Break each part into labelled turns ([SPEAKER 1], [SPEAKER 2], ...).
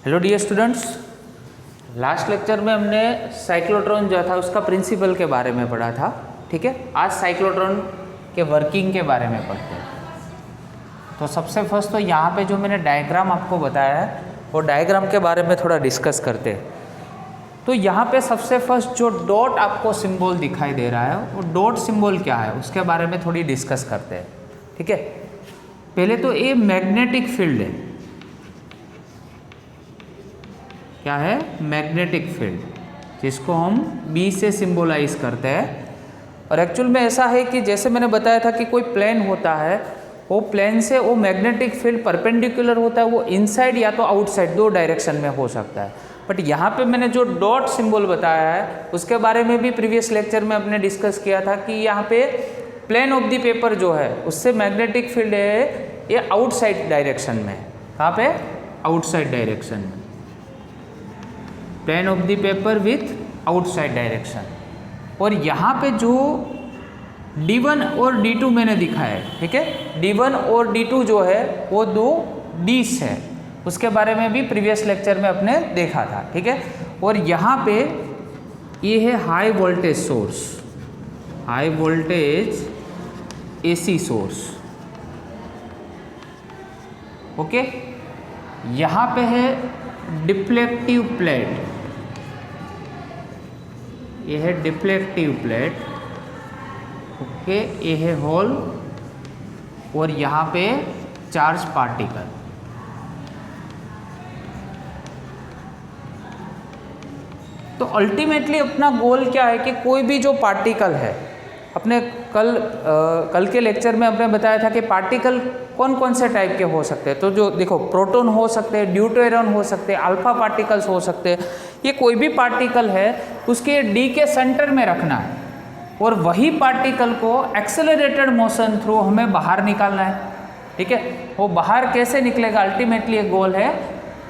[SPEAKER 1] Hello dear students, last lecture में हमने cyclotron जो था उसका प्रिंसिपल के बारे में पढ़ा था। ठीक है, आज साइक्लोट्रॉन के वर्किंग के बारे में पढ़ते हैं। तो सबसे फर्स्ट तो यहाँ पे जो मैंने डायग्राम आपको बताया है वो डायग्राम के बारे में थोड़ा डिस्कस करते हैं। तो यहाँ पे सबसे फर्स्ट जो डॉट आपको सिंबल दिखाई दे रहा है वो डॉट सिंबल क्या है उसके बारे में थोड़ी डिस्कस करते हैं। ठीक है, पहले तो ये मैग्नेटिक फील्ड है। क्या है? मैग्नेटिक फील्ड, जिसको हम बी से सिंबलाइज करते हैं। और एक्चुअल में ऐसा है कि जैसे मैंने बताया था कि कोई प्लेन होता है, वो प्लेन से वो मैग्नेटिक फील्ड परपेंडिकुलर होता है, वो इनसाइड या तो आउटसाइड दो डायरेक्शन में हो सकता है। बट यहाँ पे मैंने जो डॉट सिंबल बताया है उसके बारे में भी प्रीवियस लेक्चर में हमने डिस्कस किया था कि यहाँ पे प्लेन ऑफ द पेपर जो है उससे मैग्नेटिक फील्ड है ये आउटसाइड डायरेक्शन में है। कहाँ पे? आउटसाइड डायरेक्शन में, plane of the paper with outside direction. और यहाँ पे जो D1 और D2 मैंने दिखाया है, ठीक है, D1 और D2 जो है वो दो डीस है, उसके बारे में भी प्रीवियस लेक्चर में अपने देखा था। ठीक है, और यहाँ पे ये है high voltage source, high voltage AC source. Okay, यहाँ पे है डिफ्लेक्टिव प्लेट, ये है डिफ्लेक्टिव प्लेट। ओके, ये है होल और यहाँ पे चार्ज पार्टिकल। तो अल्टीमेटली अपना गोल क्या है कि कोई भी जो पार्टिकल है, अपने कल के लेक्चर में हमने बताया था कि पार्टिकल कौन कौन से टाइप के हो सकते हैं। तो जो देखो, प्रोटॉन हो सकते हैं, ड्यूटेरॉन हो सकते हैं, अल्फा पार्टिकल्स हो सकते हैं। ये कोई भी पार्टिकल है उसके डी के सेंटर में रखना है और वही पार्टिकल को एक्सेलरेटेड मोशन थ्रू हमें बाहर निकालना है। ठीक है, वो बाहर कैसे निकलेगा, अल्टीमेटली एक गोल है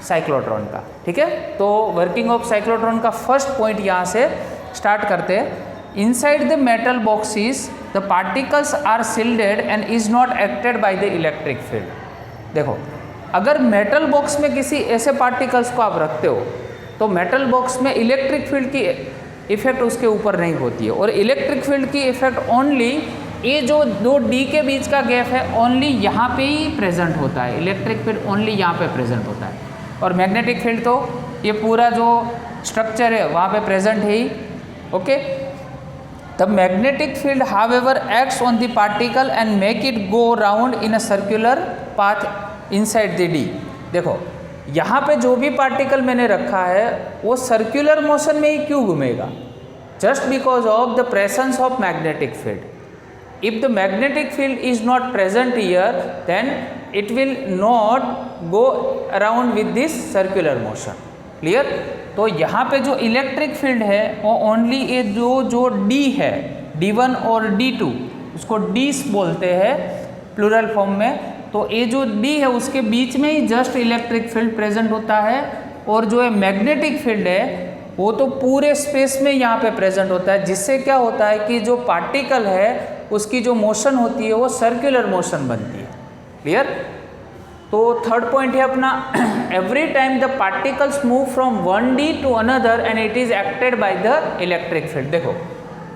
[SPEAKER 1] साइक्लोट्रॉन का। ठीक है, तो वर्किंग ऑफ साइक्लोट्रॉन का फर्स्ट पॉइंट यहाँ से स्टार्ट करते हैं। Inside the metal boxes, the particles are shielded and is not acted by the electric field. देखो, अगर मेटल बॉक्स में किसी ऐसे पार्टिकल्स को आप रखते हो तो मेटल बॉक्स में इलेक्ट्रिक फील्ड की इफेक्ट उसके ऊपर नहीं होती है, और इलेक्ट्रिक फील्ड की इफेक्ट ओनली ये जो दो डी के बीच का गैप है ओनली यहाँ पे ही प्रेजेंट होता है। इलेक्ट्रिक फील्ड ओनली यहाँ पे प्रेजेंट होता है, और मैग्नेटिक फील्ड तो ये पूरा जो स्ट्रक्चर है वहाँ पे प्रेजेंट है ही। Okay, The magnetic field, however, acts on the particle and make it go round in a circular path inside the D. देखो, यहाँ पे जो भी पार्टिकल मैंने रखा है वो सर्कुलर मोशन में ही क्यों घूमेगा? Just because of the presence of magnetic field. If the magnetic field is not present here, then it will not go around with this circular motion. Clear? तो यहाँ पे जो इलेक्ट्रिक फील्ड है वो only ये जो D है, D1 और D2, उसको डीस बोलते हैं प्लूरल फॉर्म में। तो ये जो D है उसके बीच में ही जस्ट इलेक्ट्रिक फील्ड प्रेजेंट होता है, और जो है मैग्नेटिक फील्ड है वो तो पूरे स्पेस में यहाँ पे प्रेजेंट होता है, जिससे क्या होता है कि जो पार्टिकल है उसकी जो मोशन होती है वो सर्कुलर मोशन बनती है। क्लियर? तो थर्ड पॉइंट है अपना, every time the particles move from one D to another end it is acted by the electric field. देखो,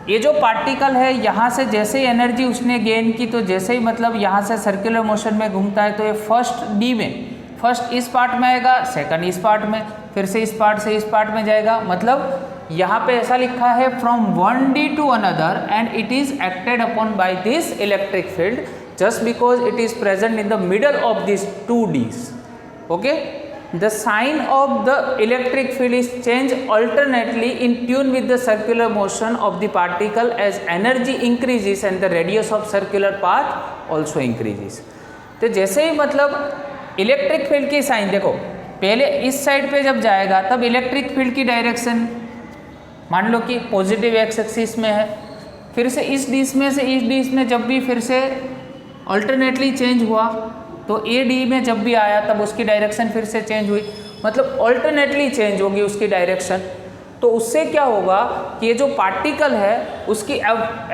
[SPEAKER 1] ये जो पार्टिकल है यहाँ से जैसे ही एनर्जी उसने गेन की, तो जैसे ही मतलब यहाँ से सर्कुलर मोशन में घूमता है तो ये फर्स्ट डी में, फर्स्ट इस पार्ट में आएगा, सेकंड इस पार्ट में, फिर से इस पार्ट से इस पार्ट में जाएगा। मतलब यहाँ पे ऐसा लिखा है from one D to another end it is acted upon by this electric field just because it is present in the middle of these two D's. Okay, the sign of the electric field is changed alternately in tune with the circular motion of the particle as energy increases and the radius of circular path also increases. तो जैसे ही मतलब electric field की sign देखो, पहले इस side पे जब जाएगा तब इलेक्ट्रिक फील्ड की डायरेक्शन मान लो कि पॉजिटिव एक्स एक्सिस में है, फिर से इस डिश में से इस डिश में जब भी फिर से अल्टरनेटली चेंज हुआ तो ए डी में जब भी आया तब उसकी डायरेक्शन फिर से चेंज हुई, मतलब अल्टरनेटली चेंज होगी उसकी डायरेक्शन। तो उससे क्या होगा कि ये जो पार्टिकल है उसकी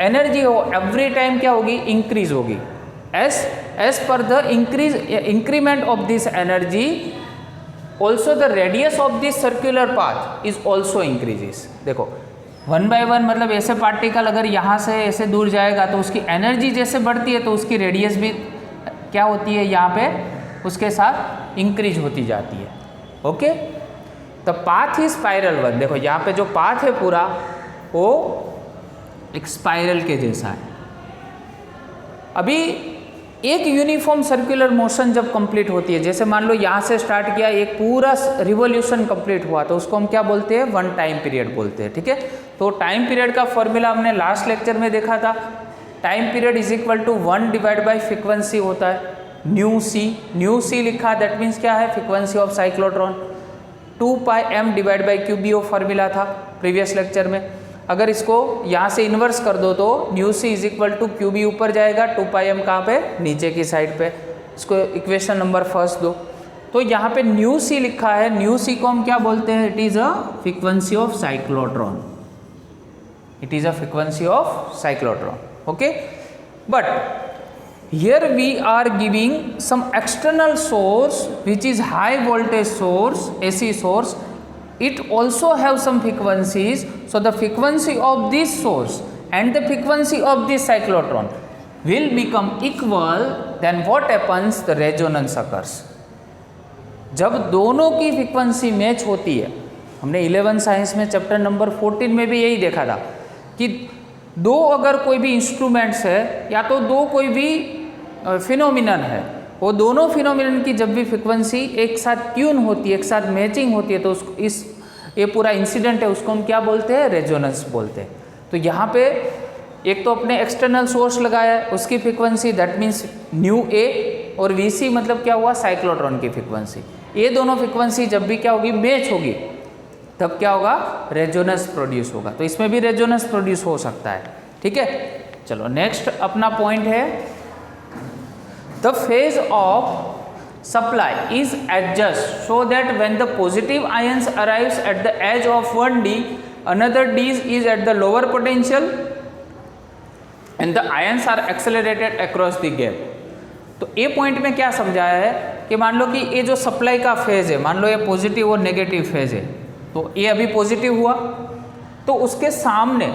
[SPEAKER 1] एनर्जी हो एवरी टाइम क्या होगी, इंक्रीज होगी। as per the increment of this energy also the radius of this circular path is also increases. देखो 1 by 1 मतलब ऐसे पार्टिकल अगर यहाँ से ऐसे दूर जाएगा तो उसकी एनर्जी जैसे बढ़ती है तो उसकी रेडियस भी क्या होती है, यहाँ पे उसके साथ इंक्रीज होती जाती है। Okay, the path he spiral one. देखो यहाँ पे जो पाथ है पूरा वो एक स्पाइरल के जैसा है। अभी एक यूनिफॉर्म सर्कुलर मोशन जब कंप्लीट होती है, जैसे मान लो यहाँ से स्टार्ट किया, एक पूरा रिवॉल्यूशन कंप्लीट हुआ, तो उसको हम क्या बोलते हैं, वन टाइम पीरियड बोलते हैं। ठीक है, तो टाइम पीरियड का फॉर्मूला हमने लास्ट लेक्चर में देखा था। Time period is equal to 1 divide by frequency होता है, न्यू सी लिखा, दैट मीन्स क्या है, frequency of cyclotron. 2 pi M divide by Q B O formula था प्रीवियस लेक्चर में। अगर इसको यहाँ से इन्वर्स कर दो तो nu C is equal to Q B ऊपर जाएगा, 2 पाई एम कहाँ पे, नीचे की साइड पे। इसको इक्वेशन नंबर फर्स्ट दो, तो यहाँ पे न्यू सी लिखा है, न्यू सी को हम क्या बोलते हैं, it is a frequency of cyclotron, it is a frequency of cyclotron. Okay, but here we are giving some external source which is high voltage source, AC source. It also have some frequencies, so the frequency of this source and the frequency of this cyclotron will become equal, then what happens, the resonance occurs. जब दोनों की frequency match होती है, हमने 11 science में chapter number 14 में भी यही देखा था कि दो अगर कोई भी इंस्ट्रूमेंट्स है या तो दो कोई भी फिनोमिनन है, वो दोनों फिनोमिनन की जब भी फ्रिक्वेंसी एक साथ ट्यून होती है, एक साथ मैचिंग होती है, तो उसको इस ये पूरा इंसिडेंट है उसको हम क्या बोलते हैं, रेजोनेंस बोलते हैं। तो यहाँ पे एक तो अपने एक्सटर्नल सोर्स लगाया है, उसकी फ्रिक्वेंसी दैट मीन्स न्यू ए, और वी सी मतलब क्या हुआ, साइक्लोट्रॉन की फ्रिक्वेंसी। ये दोनों फ्रिक्वेंसी जब भी क्या होगी, मैच होगी, तब क्या होगा, रेजोनेंस प्रोड्यूस होगा। तो इसमें भी रेजोनेंस प्रोड्यूस हो सकता है। ठीक है, चलो नेक्स्ट अपना पॉइंट है, the phase of supply is adjust so that when the positive ions arrives at the edge of one D, another D is at the lower potential and the ions are accelerated across the gap। तो ये point में क्या समझाया है कि मान लो कि ये जो सप्लाई का फेज है, मान लो ये पॉजिटिव और नेगेटिव फेज है, तो ये अभी पॉजिटिव हुआ, तो उसके सामने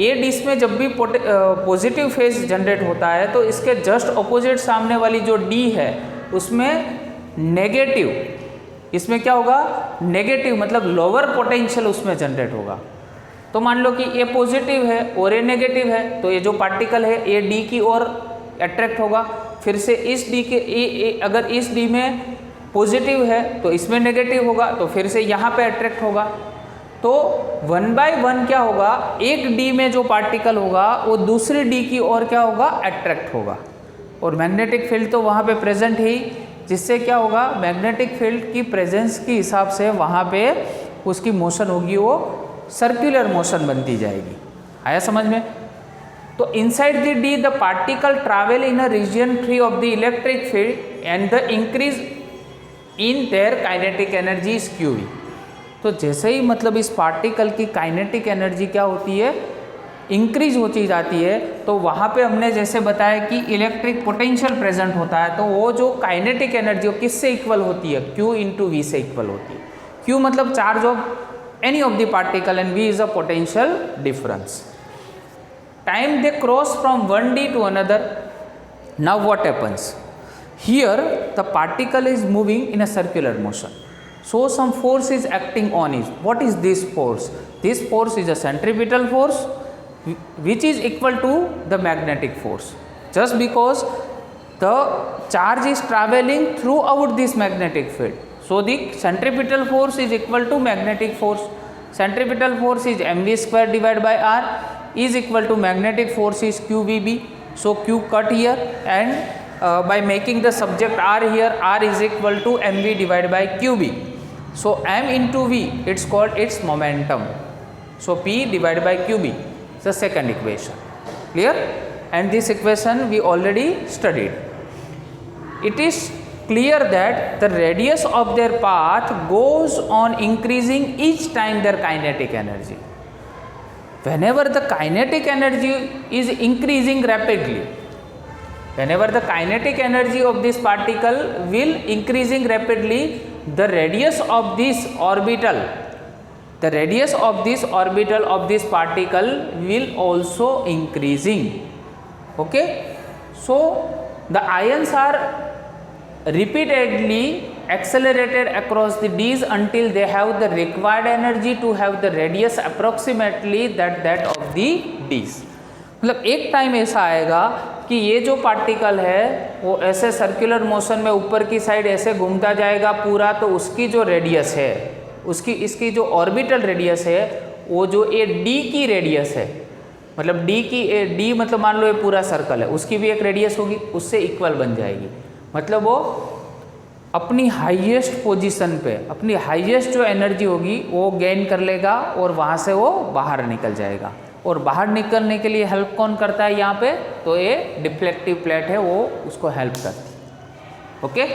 [SPEAKER 1] ए डिश में जब भी पॉजिटिव फेज जनरेट होता है तो इसके जस्ट अपोजिट सामने वाली जो डी है उसमें नेगेटिव, इसमें क्या होगा, नेगेटिव मतलब लोअर पोटेंशियल उसमें जनरेट होगा। तो मान लो कि ये पॉजिटिव है और ये नेगेटिव है, तो ये जो पार्टिकल है ये डी की ओर अट्रैक्ट होगा, फिर से इस डी के अगर इस डी में पॉजिटिव है तो इसमें नेगेटिव होगा, तो फिर से यहाँ पे अट्रैक्ट होगा। तो 1 by 1 क्या होगा, एक डी में जो पार्टिकल होगा वो दूसरी डी की ओर क्या होगा, अट्रैक्ट होगा, और मैग्नेटिक फील्ड तो वहाँ पे प्रेजेंट ही, जिससे क्या होगा, मैग्नेटिक फील्ड की प्रेजेंस के हिसाब से वहाँ पे उसकी मोशन होगी, वो सर्कुलर मोशन बनती जाएगी। आया समझ में? तो inside the D the particle travel in a region free of the electric field and the increase in their kinetic energy is Q V. तो जैसे ही मतलब इस पार्टिकल की काइनेटिक एनर्जी क्या होती है, इंक्रीज होती जाती है, तो वहाँ पे हमने जैसे बताया कि इलेक्ट्रिक पोटेंशियल प्रेजेंट होता है, तो वो जो काइनेटिक एनर्जी वो किससे इक्वल होती है, Q इंटू वी से इक्वल होती है। Q मतलब charge of any of the particle and V is a potential difference. Time they cross from one D to another, now what happens here, the particle is moving in a circular motion, so some force is acting on it. What is this force? This force is a centripetal force which is equal to the magnetic force, just because the charge is traveling throughout this magnetic field, so the centripetal force is equal to magnetic force. Centripetal force is mv square divided by r is equal to magnetic force is qvb, so q cut here, and by making the subject r here, r is equal to mv divided by qb. So m into v, it's called its momentum. So p divided by qb is the second equation. Clear? And this equation we already studied. It is clear that the radius of their path goes on increasing each time their kinetic energy. Whenever the kinetic energy is increasing rapidly, whenever the kinetic energy of this particle will increasing rapidly, the radius of this orbital of this particle will also increasing. Okay, so the ions are repeatedly accelerated across the Ds until they have the required energy to have the radius approximately that of the Ds. मतलब एक time ऐसा आएगा कि ये जो particle है वो ऐसे सर्कुलर मोशन में ऊपर की साइड ऐसे घूमता जाएगा पूरा, तो उसकी जो रेडियस है, इसकी जो ऑर्बिटल रेडियस है वो जो ये डी की रेडियस है, मतलब डी मतलब मान लो ये पूरा सर्कल है, उसकी भी एक रेडियस होगी, उससे इक्वल बन जाएगी। मतलब वो अपनी हाईएस्ट पोजीशन पे अपनी हाईएस्ट जो एनर्जी होगी वो गेन कर लेगा और वहाँ से वो बाहर निकल जाएगा। और बाहर निकलने के लिए हेल्प कौन करता है यहाँ पे? तो ये डिफ्लेक्टिव प्लेट है, वो उसको हेल्प करती है। Okay,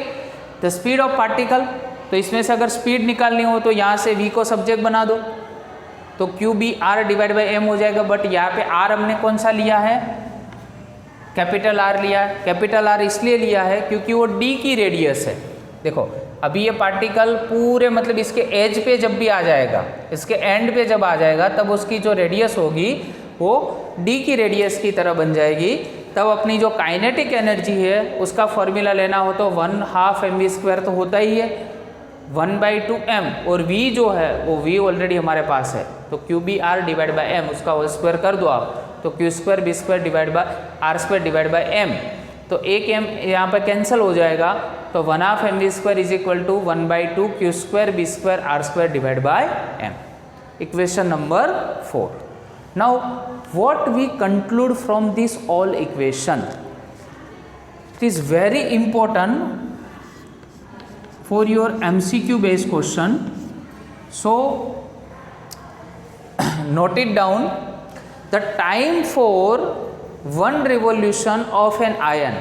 [SPEAKER 1] the speed of particle, तो इसमें से अगर स्पीड निकालनी हो तो यहाँ से v को सब्जेक्ट बना दो तो QBR डिवाइड बाई m हो जाएगा। बट यहाँ पे R हमने कौन सा लिया है? कैपिटल R लिया है। कैपिटल R इसलिए लिया है क्योंकि वो D की रेडियस है। देखो अभी ये पार्टिकल पूरे मतलब इसके एज पे जब भी आ जाएगा, इसके एंड पे जब आ जाएगा, तब उसकी जो रेडियस होगी वो D की रेडियस की तरह बन जाएगी। तब अपनी जो काइनेटिक एनर्जी है उसका फॉर्मूला लेना हो तो 1/2 mv² तो होता ही है, 1/2m, और v जो है वो v ऑलरेडी हमारे पास है, तो QBR डिवाइड बाई m, उसका होल स्क्वायर कर दो आप, तो Q² B² divide by R² divide by m, तो एक m यहाँ पर कैंसिल हो जाएगा, तो 1/2 mv² is equal to 1/2 Q² B² R² divide by m। Equation number 4। Now what we conclude from this all equation? It is very important for your MCQ based question, so note it down. The time for one revolution of an ion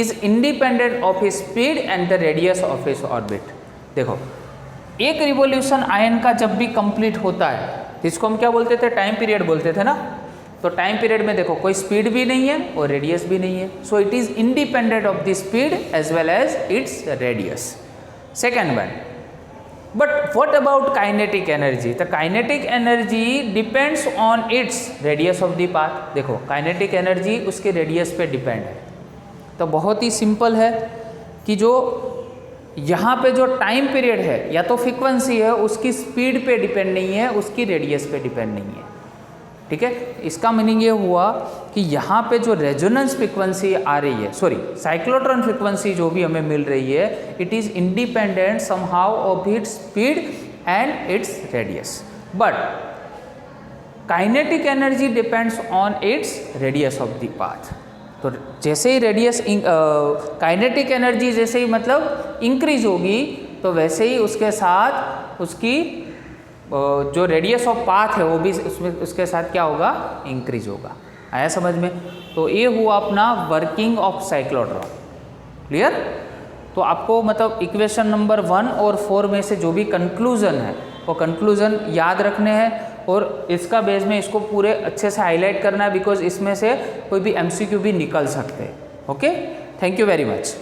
[SPEAKER 1] is independent of its speed and the radius of its orbit. देखो एक revolution ion का जब भी complete होता है, इसको हम क्या बोलते थे? टाइम पीरियड बोलते थे ना। तो टाइम पीरियड में देखो कोई स्पीड भी नहीं है और रेडियस भी नहीं है, so it is independent of the speed as well as its radius. Second one, but what about kinetic energy? The kinetic energy depends on its radius of the path. देखो kinetic energy उसके radius पे depend है। तो बहुत ही simple है कि जो यहाँ पे जो टाइम पीरियड है या तो फ्रीक्वेंसी है, उसकी स्पीड पे डिपेंड नहीं है, उसकी रेडियस पे डिपेंड नहीं है। ठीक है, इसका मीनिंग ये हुआ कि यहाँ पे जो रेजोनेंस फ्रीक्वेंसी आ रही है, सॉरी साइक्लोट्रॉन फ्रीक्वेंसी जो भी हमें मिल रही है, it is independent somehow of its speed and its radius, but kinetic energy depends on its radius of the path. तो जैसे ही रेडियस काइनेटिक एनर्जी जैसे ही मतलब इंक्रीज होगी, तो वैसे ही उसके साथ उसकी जो रेडियस ऑफ पाथ है वो भी उसमें उसके साथ क्या होगा? इंक्रीज होगा। आया समझ में? तो ये हुआ अपना वर्किंग ऑफ साइक्लोट्रॉन। क्लियर? तो आपको मतलब इक्वेशन नंबर 1 और 4 में से जो भी कंक्लूजन है वो कंक्लूजन याद रखने हैं और इसका बेस में इसको पूरे अच्छे से हाईलाइट करना है, बिकॉज इसमें से कोई भी MCQ भी निकल सकते हैं। Okay, thank you very much.